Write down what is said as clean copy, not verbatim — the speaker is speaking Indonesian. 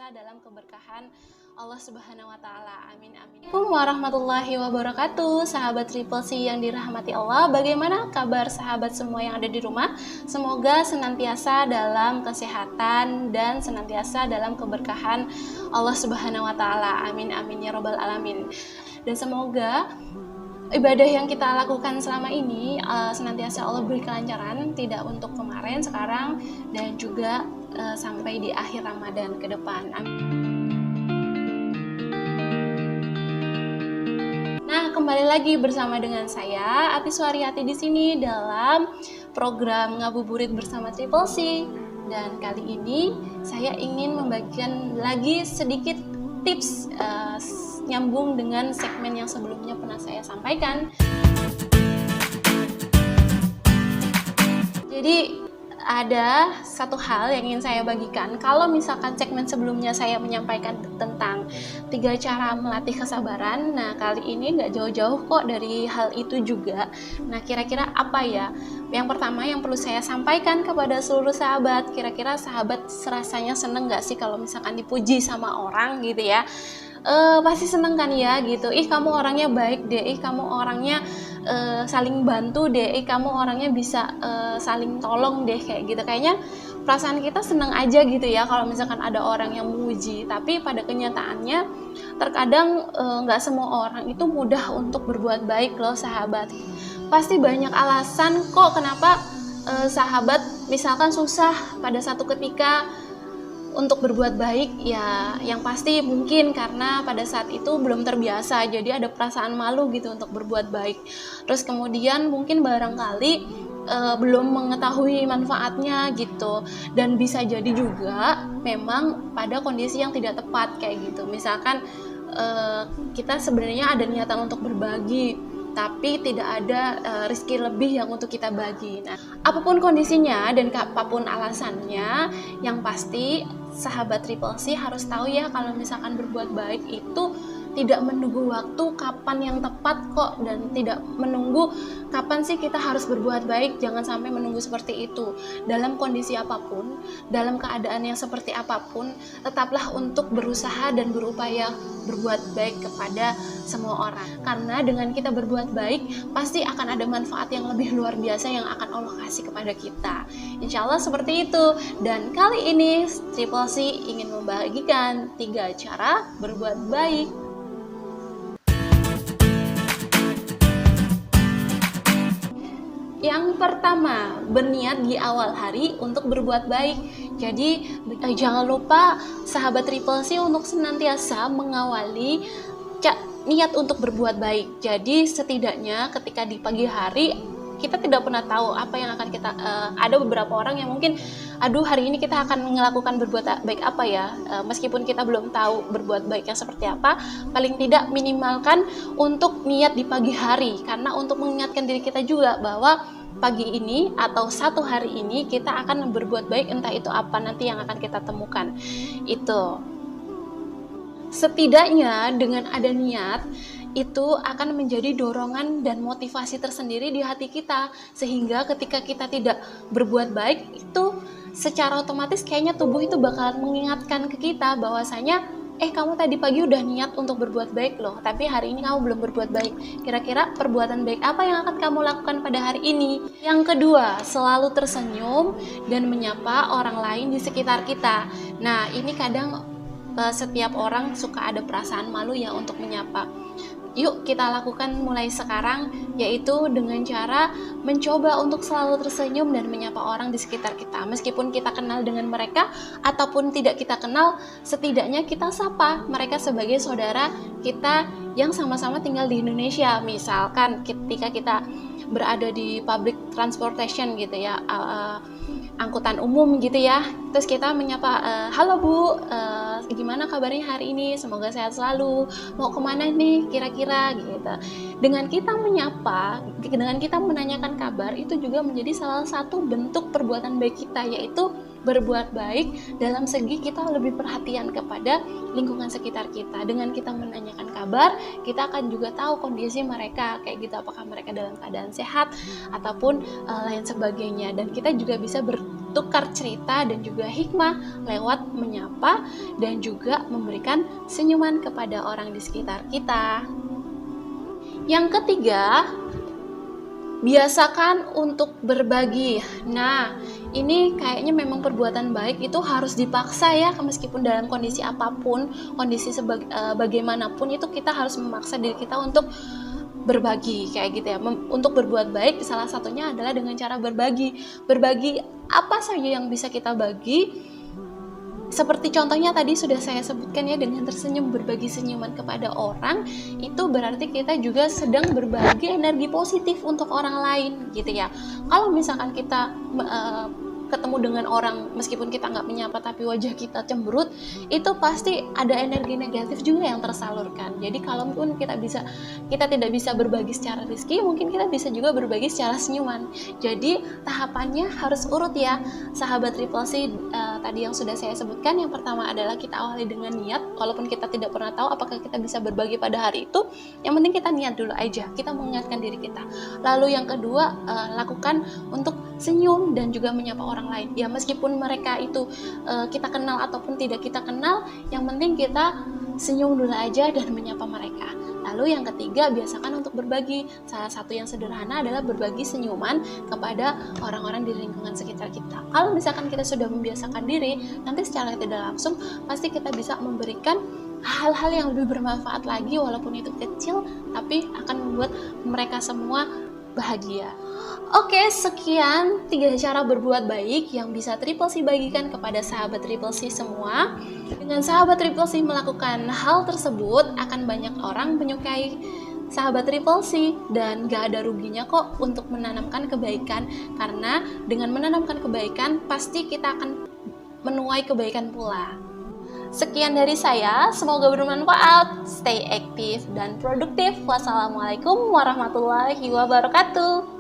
senantiasa dalam keberkahan Allah Subhanahu wa taala. Amin amin. Assalamualaikum warahmatullahi wabarakatuh. Sahabat Triple C yang dirahmati Allah, bagaimana kabar sahabat semua yang ada di rumah? Semoga senantiasa dalam kesehatan dan senantiasa dalam keberkahan Allah Subhanahu wa taala. Amin amin ya robbal alamin. Dan semoga ibadah yang kita lakukan selama ini senantiasa Allah beri kelancaran, tidak untuk kemarin, sekarang, dan juga sampai di akhir Ramadan ke depan. Nah, kembali lagi bersama dengan saya Ati Suaryati di sini dalam program Ngabuburit bersama Triple C. Dan kali ini saya ingin membagikan lagi sedikit tips nyambung dengan segmen yang sebelumnya pernah saya sampaikan. Jadi ada satu hal yang ingin saya bagikan. Kalau misalkan segmen sebelumnya saya menyampaikan tentang 3 cara melatih kesabaran, nah kali ini nggak jauh-jauh kok dari hal itu juga. Nah kira-kira apa ya? Yang pertama yang perlu saya sampaikan kepada seluruh sahabat, kira-kira sahabat rasanya seneng nggak sih kalau misalkan dipuji sama orang gitu ya? Pasti seneng kan ya gitu. Ih kamu orangnya baik deh, ih kamu orangnya saling bantu deh, ih kamu orangnya bisa saling tolong deh, kayak gitu. Kayaknya perasaan kita seneng aja gitu ya kalau misalkan ada orang yang memuji. Tapi pada kenyataannya terkadang nggak semua orang itu mudah untuk berbuat baik loh sahabat. Pasti banyak alasan kok kenapa sahabat misalkan susah pada satu ketika untuk berbuat baik. Ya yang pasti mungkin karena pada saat itu belum terbiasa, jadi ada perasaan malu gitu untuk berbuat baik. Terus kemudian mungkin barangkali belum mengetahui manfaatnya gitu, dan bisa jadi juga memang pada kondisi yang tidak tepat kayak gitu. Misalkan kita sebenarnya ada niatan untuk berbagi, tapi tidak ada rezeki lebih yang untuk kita bagi. Nah, apapun kondisinya dan apapun alasannya, yang pasti sahabat Triple C harus tahu ya kalau misalkan berbuat baik itu tidak menunggu waktu kapan yang tepat kok, dan tidak menunggu kapan sih kita harus berbuat baik. Jangan sampai menunggu seperti itu. Dalam kondisi apapun, dalam keadaan yang seperti apapun, tetaplah untuk berusaha dan berupaya berbuat baik kepada semua orang. Karena dengan kita berbuat baik, pasti akan ada manfaat yang lebih luar biasa yang akan Allah kasih kepada kita. Insya Allah seperti itu. Dan kali ini Triple C ingin membagikan 3 cara berbuat baik. Yang pertama, berniat di awal hari untuk berbuat baik. Jadi jangan lupa sahabat Triple C untuk senantiasa mengawali niat untuk berbuat baik. Jadi setidaknya ketika di pagi hari kita tidak pernah tahu apa yang akan kita ada beberapa orang yang mungkin hari ini kita akan melakukan berbuat baik apa ya, meskipun kita belum tahu berbuat baiknya seperti apa, paling tidak minimalkan untuk niat di pagi hari, karena untuk mengingatkan diri kita juga bahwa pagi ini atau satu hari ini kita akan berbuat baik, entah itu apa nanti yang akan kita temukan. Itu setidaknya dengan ada niat itu akan menjadi dorongan dan motivasi tersendiri di hati kita, sehingga ketika kita tidak berbuat baik itu secara otomatis kayaknya tubuh itu bakalan mengingatkan ke kita bahwasanya kamu tadi pagi udah niat untuk berbuat baik loh, tapi hari ini kamu belum berbuat baik. Kira-kira perbuatan baik apa yang akan kamu lakukan pada hari ini? Yang kedua, selalu tersenyum dan menyapa orang lain di sekitar kita. Nah, ini kadang setiap orang suka ada perasaan malu ya untuk menyapa. Yuk kita lakukan mulai sekarang, yaitu dengan cara mencoba untuk selalu tersenyum dan menyapa orang di sekitar kita. Meskipun kita kenal dengan mereka ataupun tidak kita kenal, setidaknya kita sapa mereka sebagai saudara kita yang sama-sama tinggal di Indonesia. Misalkan ketika kita berada di public transportation gitu ya, angkutan umum gitu ya, terus kita menyapa, halo Bu, gimana kabarnya hari ini, semoga sehat selalu, mau kemana nih kira-kira gitu. Dengan kita menyapa, dengan kita menanyakan kabar, itu juga menjadi salah satu bentuk perbuatan baik kita, yaitu berbuat baik dalam segi kita lebih perhatian kepada lingkungan sekitar kita. Dengan kita menanyakan kabar, kita akan juga tahu kondisi mereka kayak gitu, apakah mereka dalam keadaan sehat ataupun lain sebagainya, dan kita juga bisa bertukar cerita dan juga hikmah lewat menyapa dan juga memberikan senyuman kepada orang di sekitar kita. Yang ketiga, biasakan untuk berbagi. Nah, ini kayaknya memang perbuatan baik itu harus dipaksa ya, meskipun dalam kondisi apapun, kondisi bagaimanapun itu kita harus memaksa diri kita untuk berbagi kayak gitu ya. Untuk berbuat baik salah satunya adalah dengan cara berbagi. Berbagi apa saja yang bisa kita bagi? Seperti contohnya tadi sudah saya sebutkan ya, dengan tersenyum, berbagi senyuman kepada orang, itu berarti kita juga sedang berbagi energi positif untuk orang lain gitu ya. Kalau misalkan kita ketemu dengan orang meskipun kita nggak menyapa tapi wajah kita cemberut, itu pasti ada energi negatif juga yang tersalurkan. Jadi kalaupun kita tidak bisa berbagi secara rezeki, mungkin kita bisa juga berbagi secara senyuman. Jadi tahapannya harus urut ya sahabat Triple C. Tadi yang sudah saya sebutkan, yang pertama adalah kita awali dengan niat. Walaupun kita tidak pernah tahu apakah kita bisa berbagi pada hari itu, yang penting kita niat dulu aja, kita mengingatkan diri kita. Lalu yang kedua, lakukan untuk senyum dan juga menyapa orang lain ya, meskipun mereka itu kita kenal ataupun tidak kita kenal, yang penting kita senyum dulu aja dan menyapa mereka. Lalu yang ketiga, biasakan untuk berbagi. Salah satu yang sederhana adalah berbagi senyuman kepada orang-orang di lingkungan sekitar kita. Kalau misalkan kita sudah membiasakan diri, nanti secara tidak langsung pasti kita bisa memberikan hal-hal yang lebih bermanfaat lagi, walaupun itu kecil tapi akan membuat mereka semua bahagia. Oke, sekian 3 cara berbuat baik yang bisa Triple C bagikan kepada sahabat Triple C semua. Dengan sahabat Triple C melakukan hal tersebut, akan banyak orang menyukai sahabat Triple C, dan gak ada ruginya kok untuk menanamkan kebaikan, karena dengan menanamkan kebaikan pasti kita akan menuai kebaikan pula. Sekian dari saya, semoga bermanfaat, stay aktif dan produktif. Wassalamualaikum warahmatullahi wabarakatuh.